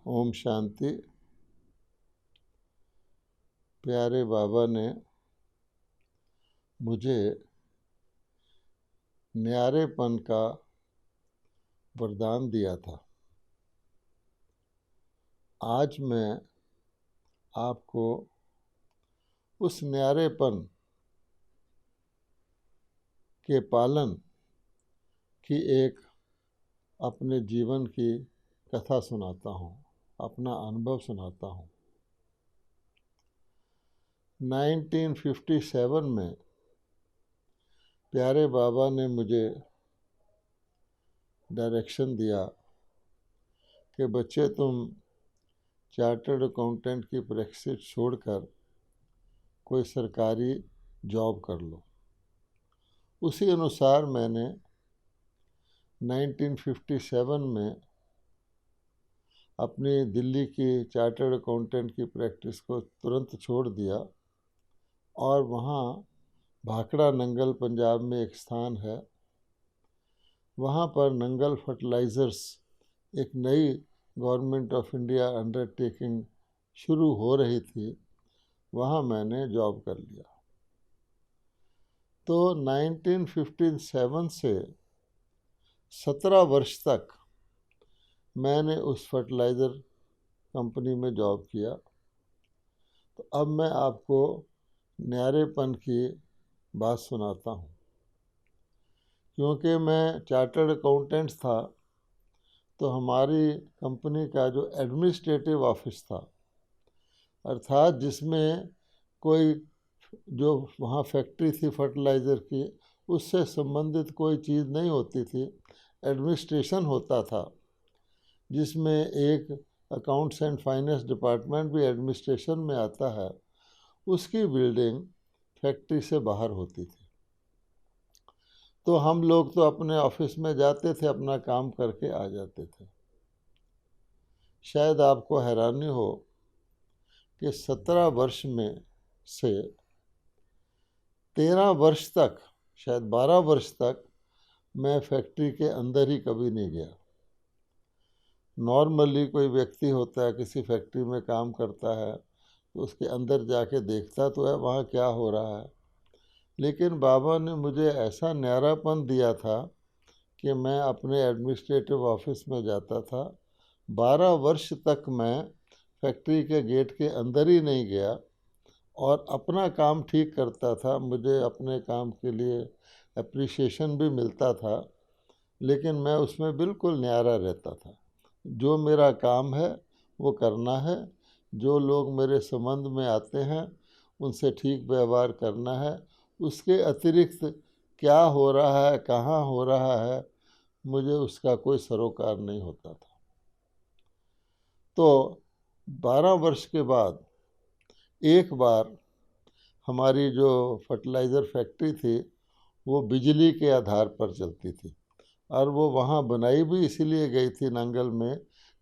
ओम शांति। प्यारे बाबा ने मुझे न्यारेपन का वरदान दिया था। आज मैं आपको उस न्यारेपन के पालन की एक अपने जीवन की कथा सुनाता हूँ, अपना अनुभव सुनाता हूँ। 1957 में प्यारे बाबा ने मुझे डायरेक्शन दिया कि बच्चे तुम चार्टर्ड अकाउंटेंट की प्रैक्टिस छोड़कर कोई सरकारी जॉब कर लो। उसी अनुसार मैंने 1957 में अपनी दिल्ली की चार्टर्ड अकाउंटेंट की प्रैक्टिस को तुरंत छोड़ दिया और वहाँ भाखड़ा नंगल पंजाब में एक स्थान है, वहाँ पर नंगल फर्टिलाइज़र्स एक नई गवर्नमेंट ऑफ इंडिया अंडरटेकिंग शुरू हो रही थी, वहाँ मैंने जॉब कर लिया। तो 1957 से 17 वर्ष तक मैंने उस फर्टिलाइज़र कंपनी में जॉब किया। तो अब मैं आपको न्यारेपन की बात सुनाता हूँ। क्योंकि मैं चार्टर्ड अकाउंटेंट था, तो हमारी कंपनी का जो एडमिनिस्ट्रेटिव ऑफिस था, अर्थात जिसमें कोई जो वहाँ फैक्ट्री थी फर्टिलाइज़र की, उससे संबंधित कोई चीज़ नहीं होती थी। एडमिनिस्ट्रेशन होता था, जिसमें एक अकाउंट्स एंड फाइनेंस डिपार्टमेंट भी एडमिनिस्ट्रेशन में आता है। उसकी बिल्डिंग फैक्ट्री से बाहर होती थी। तो हम लोग तो अपने ऑफिस में जाते थे, अपना काम करके आ जाते थे। शायद आपको हैरानी हो कि 17 वर्ष में से 13 वर्ष तक, शायद 12 वर्ष तक मैं फैक्ट्री के अंदर ही कभी नहीं गया। नॉर्मली कोई व्यक्ति होता है, किसी फैक्ट्री में काम करता है, तो उसके अंदर जाके देखता तो है वहाँ क्या हो रहा है। लेकिन बाबा ने मुझे ऐसा न्यारापन दिया था कि मैं अपने एडमिनिस्ट्रेटिव ऑफिस में जाता था। 12 वर्ष तक मैं फैक्ट्री के गेट के अंदर ही नहीं गया और अपना काम ठीक करता था। मुझे अपने काम के लिए एप्रिसिएशन भी मिलता था, लेकिन मैं उसमें बिल्कुल न्यारा रहता था। जो मेरा काम है वो करना है, जो लोग मेरे संबंध में आते हैं उनसे ठीक व्यवहार करना है। उसके अतिरिक्त क्या हो रहा है, कहाँ हो रहा है, मुझे उसका कोई सरोकार नहीं होता था। तो 12 वर्ष के बाद एक बार हमारी जो फर्टिलाइज़र फैक्ट्री थी वो बिजली के आधार पर चलती थी, और वो वहाँ बनाई भी इसीलिए गई थी नंगल में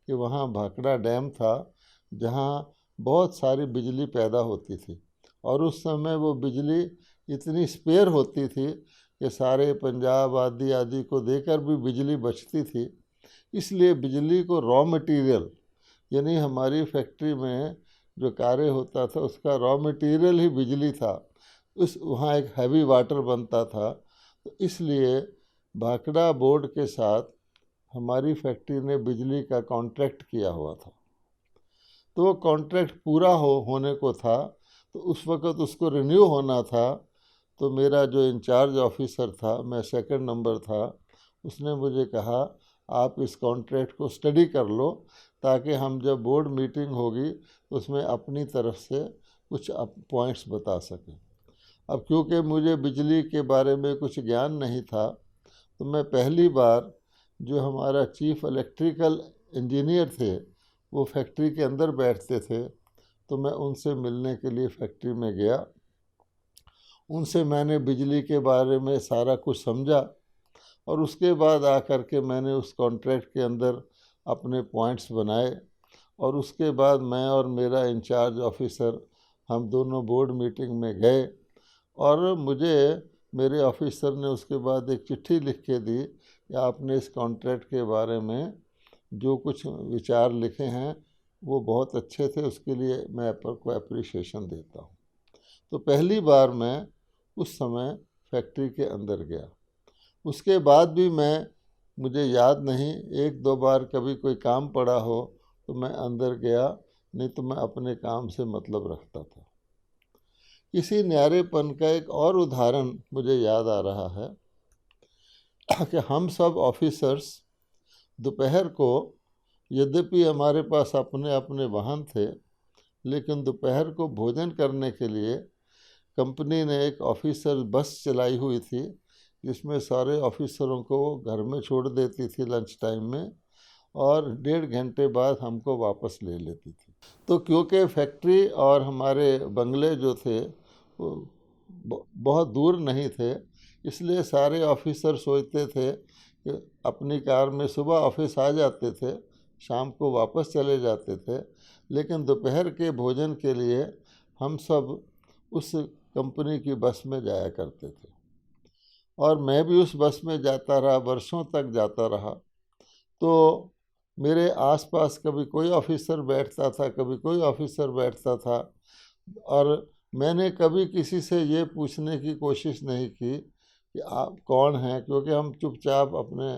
कि वहाँ भाखड़ा डैम था जहाँ बहुत सारी बिजली पैदा होती थी। और उस समय वो बिजली इतनी स्पेयर होती थी कि सारे पंजाब आदि आदि को देकर भी बिजली बचती थी। इसलिए बिजली को रॉ मटेरियल, यानी हमारी फैक्ट्री में जो कार्य होता था उसका रॉ मटेरियल ही बिजली था। उस वहाँ एक हैवी वाटर बनता था, तो इसलिए भाखड़ा बोर्ड के साथ हमारी फैक्ट्री ने बिजली का कॉन्ट्रैक्ट किया हुआ था। तो वो कॉन्ट्रैक्ट पूरा होने को था, तो उस वक़्त उसको रिन्यू होना था। तो मेरा जो इंचार्ज ऑफिसर था, मैं सेकंड नंबर था, उसने मुझे कहा आप इस कॉन्ट्रैक्ट को स्टडी कर लो, ताकि हम जब बोर्ड मीटिंग होगी उसमें अपनी तरफ से कुछ पॉइंट्स बता सकें। अब क्योंकि मुझे बिजली के बारे में कुछ ज्ञान नहीं था, तो मैं पहली बार जो हमारा चीफ इलेक्ट्रिकल इंजीनियर थे वो फैक्ट्री के अंदर बैठते थे, तो मैं उनसे मिलने के लिए फैक्ट्री में गया। उनसे मैंने बिजली के बारे में सारा कुछ समझा और उसके बाद आकर के मैंने उस कॉन्ट्रैक्ट के अंदर अपने पॉइंट्स बनाए। और उसके बाद मैं और मेरा इंचार्ज ऑफिसर हम दोनों बोर्ड मीटिंग में गए, और मुझे मेरे ऑफिसर ने उसके बाद एक चिट्ठी लिख के दी कि आपने इस कॉन्ट्रैक्ट के बारे में जो कुछ विचार लिखे हैं वो बहुत अच्छे थे, उसके लिए मैं को अप्रिशिएशन देता हूँ। तो पहली बार मैं उस समय फैक्ट्री के अंदर गया। उसके बाद भी मुझे याद नहीं, एक दो बार कभी कोई काम पड़ा हो तो मैं अंदर गया, नहीं तो मैं अपने काम से मतलब रखता था। इसी न्यारेपन का एक और उदाहरण मुझे याद आ रहा है कि हम सब ऑफिसर्स दोपहर को, यद्यपि हमारे पास अपने अपने वाहन थे, लेकिन दोपहर को भोजन करने के लिए कंपनी ने एक ऑफिसर बस चलाई हुई थी, जिसमें सारे ऑफिसरों को घर में छोड़ देती थी लंच टाइम में, और 1.5 घंटे बाद हमको वापस ले लेती थी। तो क्योंकि फैक्ट्री और हमारे बंगले जो थे वो बहुत दूर नहीं थे, इसलिए सारे ऑफिसर सोचते थे कि अपनी कार में सुबह ऑफिस आ जाते थे, शाम को वापस चले जाते थे, लेकिन दोपहर के भोजन के लिए हम सब उस कंपनी की बस में जाया करते थे। और मैं भी उस बस में जाता रहा, वर्षों तक जाता रहा। तो मेरे आसपास कभी कोई ऑफिसर बैठता था, कभी कोई ऑफिसर बैठता था, और मैंने कभी किसी से ये पूछने की कोशिश नहीं की कि आप कौन हैं, क्योंकि हम चुपचाप अपने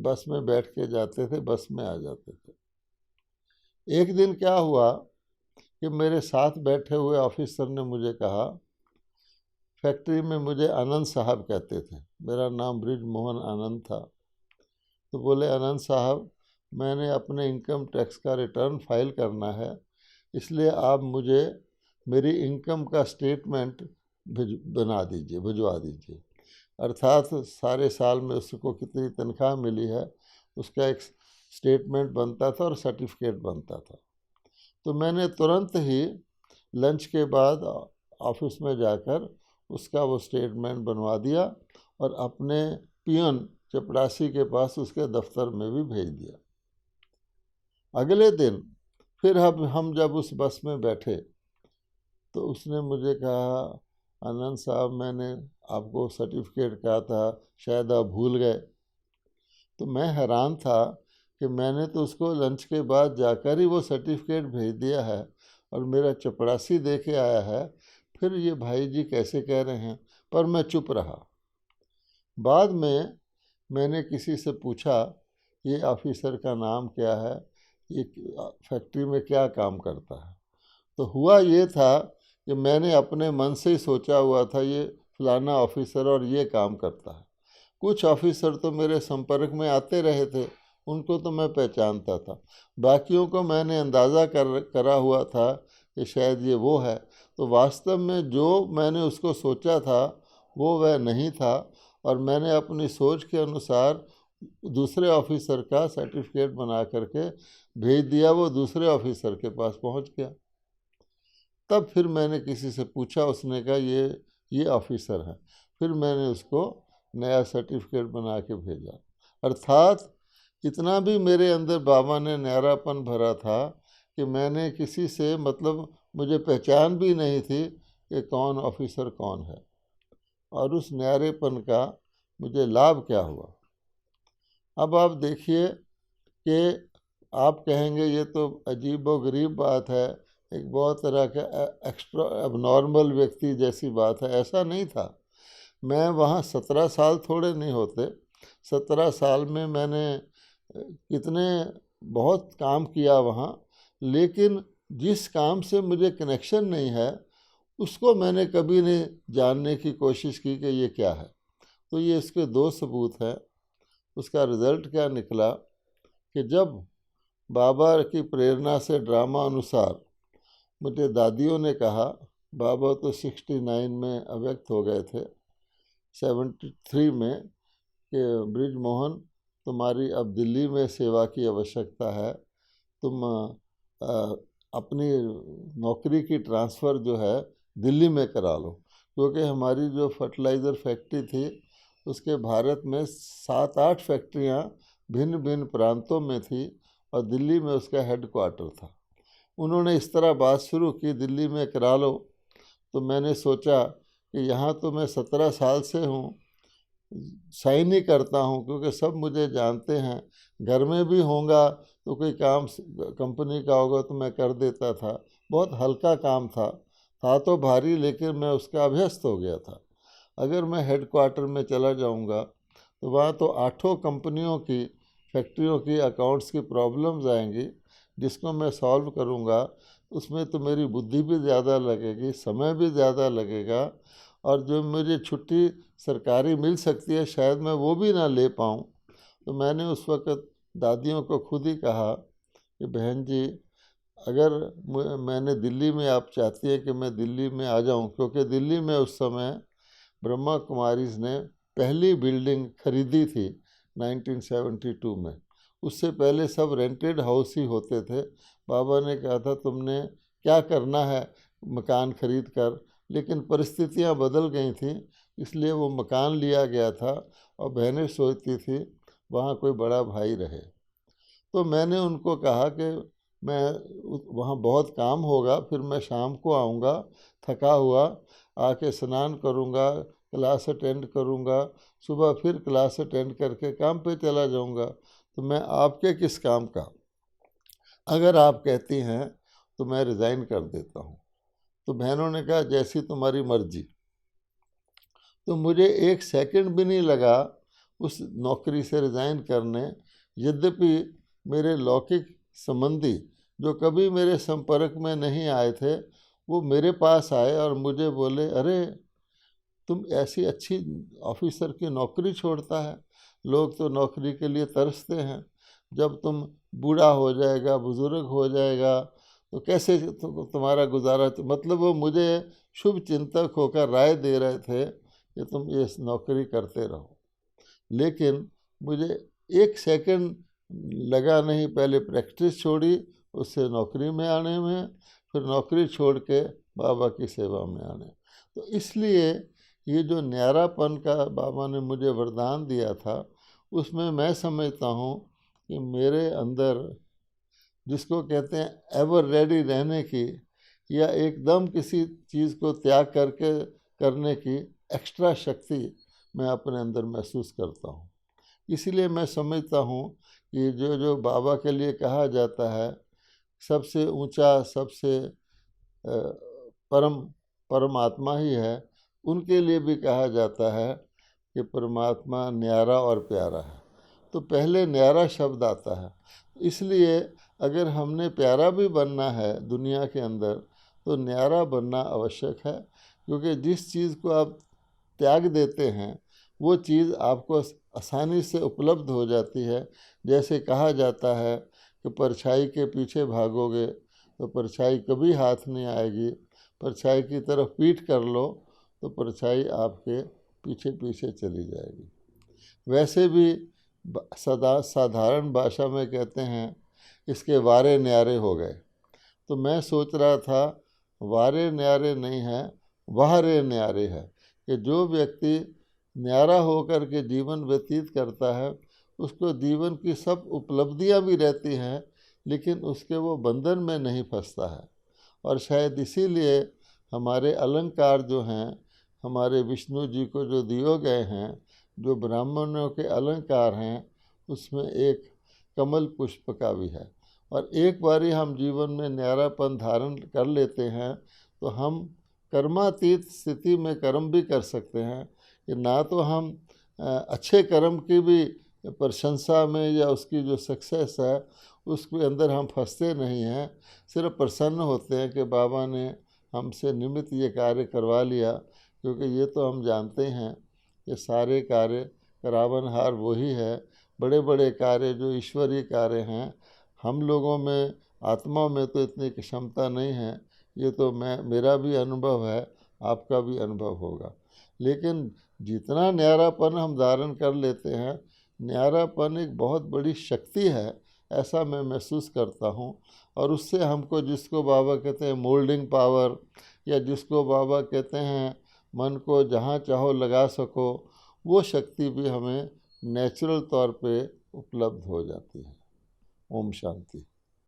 बस में बैठ के जाते थे, बस में आ जाते थे। एक दिन क्या हुआ कि मेरे साथ बैठे हुए ऑफिसर ने मुझे कहा, फैक्ट्री में मुझे आनंद साहब कहते थे, मेरा नाम ब्रिज मोहन आनंद था, तो बोले, आनंद साहब, मैंने अपने इनकम टैक्स का रिटर्न फाइल करना है, इसलिए आप मुझे मेरी इनकम का स्टेटमेंट बना दीजिए, भिजवा दीजिए। अर्थात सारे साल में उसको कितनी तनख्वाह मिली है उसका एक स्टेटमेंट बनता था और सर्टिफिकेट बनता था। तो मैंने तुरंत ही लंच के बाद ऑफिस में जाकर उसका वो स्टेटमेंट बनवा दिया और अपने पियन चपरासी के पास उसके दफ्तर में भी भेज दिया। अगले दिन फिर हम जब उस बस में बैठे तो उसने मुझे कहा, आनंद साहब, मैंने आपको सर्टिफिकेट कहा था, शायद आप भूल गए। तो मैं हैरान था कि मैंने तो उसको लंच के बाद जाकर ही वो सर्टिफिकेट भेज दिया है और मेरा चपरासी दे के आया है, फिर ये भाई जी कैसे कह रहे हैं। पर मैं चुप रहा। बाद में मैंने किसी से पूछा, ये ऑफिसर का नाम क्या है, ये फैक्ट्री में क्या काम करता है। तो हुआ ये था कि मैंने अपने मन से ही सोचा हुआ था, ये फलाना ऑफिसर और ये काम करता है। कुछ ऑफिसर तो मेरे संपर्क में आते रहे थे, उनको तो मैं पहचानता था, बाकियों को मैंने अंदाज़ा करा हुआ था कि शायद ये वो है। तो वास्तव में जो मैंने उसको सोचा था वो वह नहीं था, और मैंने अपनी सोच के अनुसार दूसरे ऑफिसर का सर्टिफिकेट बना करके भेज दिया, वो दूसरे ऑफिसर के पास पहुंच गया। तब फिर मैंने किसी से पूछा, उसने कहा ये ऑफिसर है। फिर मैंने उसको नया सर्टिफिकेट बना के भेजा। अर्थात इतना भी मेरे अंदर बाबा ने न्यारापन भरा था कि मैंने किसी से, मतलब मुझे पहचान भी नहीं थी कि कौन ऑफिसर कौन है, और उस न्यारेपन का मुझे लाभ क्या हुआ। अब आप देखिए कि आप कहेंगे ये तो अजीब व गरीब बात है, एक बहुत तरह का एक्स्ट्रा एबनॉर्मल व्यक्ति जैसी बात है। ऐसा नहीं था। मैं वहाँ 17 साल थोड़े नहीं होते, 17 साल में मैंने कितने बहुत काम किया वहाँ, लेकिन जिस काम से मुझे कनेक्शन नहीं है उसको मैंने कभी नहीं जानने की कोशिश की कि ये क्या है। तो ये इसके दो सबूत हैं। उसका रिज़ल्ट क्या निकला कि जब बाबा की प्रेरणा से ड्रामा अनुसार मुझे दादियों ने कहा, बाबा तो 69 में अव्यक्त हो गए थे, 73 में, कि ब्रिज मोहन, तुम्हारी अब दिल्ली में सेवा की आवश्यकता है, तुम अपनी नौकरी की ट्रांसफ़र जो है दिल्ली में करा लो, क्योंकि हमारी जो फर्टिलाइज़र फैक्ट्री थी उसके भारत में 7-8 फैक्ट्रियाँ भिन्न भिन्न प्रांतों में थी और दिल्ली में उसका हेड क्वार्टर था। उन्होंने इस तरह बात शुरू की, दिल्ली में करा लो। तो मैंने सोचा कि यहाँ तो मैं 17 साल से हूँ, साइन ही करता हूँ, क्योंकि सब मुझे जानते हैं, घर में भी होऊंगा तो कोई काम कंपनी का होगा तो मैं कर देता था। बहुत हल्का काम था तो भारी, लेकिन मैं उसका अभ्यस्त हो गया था। अगर मैं हेडक्वार्टर में चला जाऊंगा तो वहाँ तो 8 कंपनियों की, फैक्ट्रियों की अकाउंट्स की प्रॉब्लम्स आएंगी, जिसको मैं सॉल्व करूँगा। उसमें तो मेरी बुद्धि भी ज़्यादा लगेगी, समय भी ज़्यादा लगेगा, और जो मुझे छुट्टी सरकारी मिल सकती है शायद मैं वो भी ना ले पाऊँ। तो मैंने उस वक़्त दादियों को खुद ही कहा कि बहन जी, अगर मैंने दिल्ली में, आप चाहती है कि मैं दिल्ली में आ जाऊं, क्योंकि दिल्ली में उस समय ब्रह्मा कुमारीज ने पहली बिल्डिंग खरीदी थी 1972 में। उससे पहले सब रेंटेड हाउस ही होते थे। बाबा ने कहा था तुमने क्या करना है मकान खरीद कर, लेकिन परिस्थितियां बदल गई थी, इसलिए वो मकान लिया गया था और बहनें सोचती थी वहाँ कोई बड़ा भाई रहे। तो मैंने उनको कहा कि मैं वहाँ बहुत काम होगा, फिर मैं शाम को आऊँगा थका हुआ, आके स्नान करूँगा, क्लास अटेंड करूँगा, सुबह फिर क्लास अटेंड करके काम पे चला जाऊँगा, तो मैं आपके किस काम का। अगर आप कहती हैं तो मैं रिज़ाइन कर देता हूँ। तो बहनों ने कहा जैसी तुम्हारी मर्जी। तो मुझे एक सेकंड भी नहीं लगा उस नौकरी से रिज़ाइन करने। यद्यपि मेरे लौकिक संबंधी जो कभी मेरे संपर्क में नहीं आए थे, वो मेरे पास आए और मुझे बोले, अरे तुम ऐसी अच्छी ऑफिसर की नौकरी छोड़ता है, लोग तो नौकरी के लिए तरसते हैं, जब तुम बूढ़ा हो जाएगा, बुजुर्ग हो जाएगा, तो कैसे तुम्हारा गुजारा। तो मतलब वो मुझे शुभ चिंतक होकर राय दे रहे थे कि तुम ये नौकरी करते रहो। लेकिन मुझे एक सेकंड लगा नहीं, पहले प्रैक्टिस छोड़ी, उससे नौकरी में आने में, फिर नौकरी छोड़ के बाबा की सेवा में आने। तो इसलिए ये जो न्यारापन का बाबा ने मुझे वरदान दिया था, उसमें मैं समझता हूँ कि मेरे अंदर, जिसको कहते हैं एवर रेडी रहने की, या एकदम किसी चीज़ को त्याग करके करने की एक्स्ट्रा शक्ति मैं अपने अंदर महसूस करता हूँ। इसीलिए मैं समझता हूँ कि जो जो बाबा के लिए कहा जाता है, सबसे ऊंचा, सबसे परम परमात्मा ही है, उनके लिए भी कहा जाता है कि परमात्मा न्यारा और प्यारा है। तो पहले न्यारा शब्द आता है। इसलिए अगर हमने प्यारा भी बनना है दुनिया के अंदर, तो न्यारा बनना आवश्यक है, क्योंकि जिस चीज़ को आप त्याग देते हैं वो चीज़ आपको आसानी से उपलब्ध हो जाती है। जैसे कहा जाता है कि परछाई के पीछे भागोगे तो परछाई कभी हाथ नहीं आएगी, परछाई की तरफ पीठ कर लो तो परछाई आपके पीछे पीछे चली जाएगी। वैसे भी साधारण भाषा में कहते हैं इसके वारे न्यारे हो गए। तो मैं सोच रहा था वारे न्यारे नहीं है, वाहरे न्यारे है, कि जो व्यक्ति न्यारा होकर के जीवन व्यतीत करता है उसको जीवन की सब उपलब्धियां भी रहती हैं, लेकिन उसके वो बंधन में नहीं फंसता है। और शायद इसीलिए हमारे अलंकार जो हैं, हमारे विष्णु जी को जो दिए गए हैं, जो ब्राह्मणों के अलंकार हैं, उसमें एक कमल पुष्प का भी है। और एक बारी हम जीवन में न्यारापन धारण कर लेते हैं तो हम कर्मातीत स्थिति में कर्म भी कर सकते हैं, कि ना तो हम अच्छे कर्म की भी प्रशंसा में या उसकी जो सक्सेस है उसके अंदर हम फंसते नहीं हैं, सिर्फ प्रसन्न होते हैं कि बाबा ने हमसे निमित्त ये कार्य करवा लिया। क्योंकि ये तो हम जानते हैं कि सारे कार्य करावनहार वही है, बड़े बड़े कार्य जो ईश्वरीय कार्य हैं, हम लोगों में, आत्मा में तो इतनी क्षमता नहीं है। ये तो मेरा भी अनुभव है, आपका भी अनुभव होगा। लेकिन जितना न्यारापन हम धारण कर लेते हैं, न्यारापन एक बहुत बड़ी शक्ति है, ऐसा मैं महसूस करता हूँ। और उससे हमको, जिसको बाबा कहते हैं मोल्डिंग पावर, या जिसको बाबा कहते हैं मन को जहाँ चाहो लगा सको, वो शक्ति भी हमें नेचुरल तौर पे उपलब्ध हो जाती है। ओम शांति।